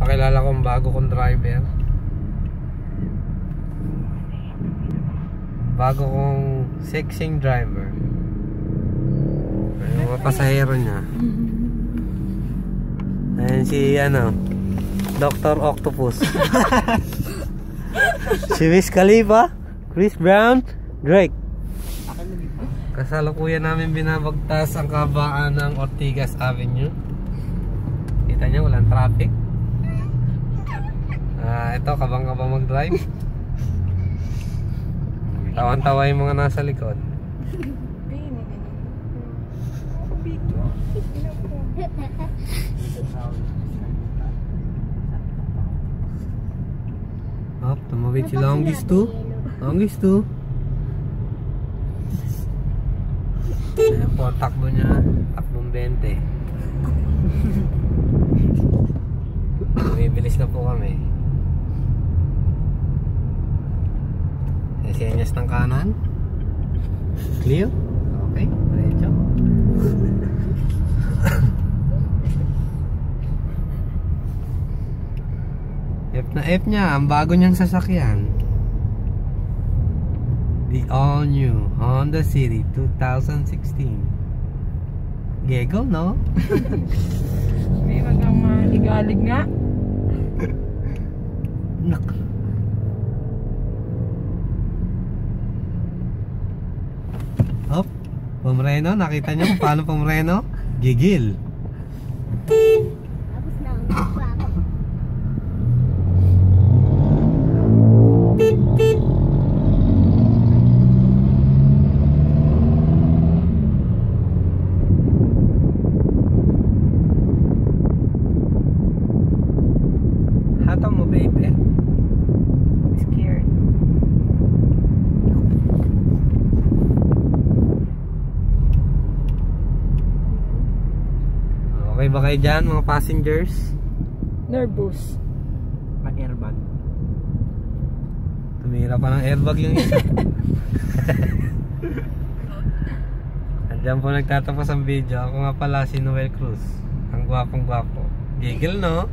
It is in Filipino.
Pakilala ko ang bago kong driver. Bago kong sexing driver. Yung mga pasahero niya. Ayan si Dr. Octopus. Si Wiz Khalifa, Chris Brown, Drake. Kasalukuyan namin binabagtas ang kabaan ng Ortigas Avenue. Kita nyo, walang traffic. Ito, kabang-kabang mag-drive. Tawan-tawa yung mga nasa likod. Hop, tumawid si Longest 2. Longest 2. Ayan po ang takbo niya. Takbong 20. Bumibilis na po kami. Senyas ng kanan. Clear. Okay, diretso. F na F niya, ang bago niyang sasakyan. The all new Honda City 2016. Gego, no? May magang maligalig nga. Nak. Hop, pumreno, nakita niyo kung paano pumreno? Gigil. Tapos na ako. Hata mo, baby. Scared. Okay ba kayo dyan, mga passengers? Nervous. Airbag. Tumira pa ng airbag yung isa. Andiyan po nagtatapos ang video. Ako nga pala si Noel Cruz. Ang gwapong gwapo. Gigil, no?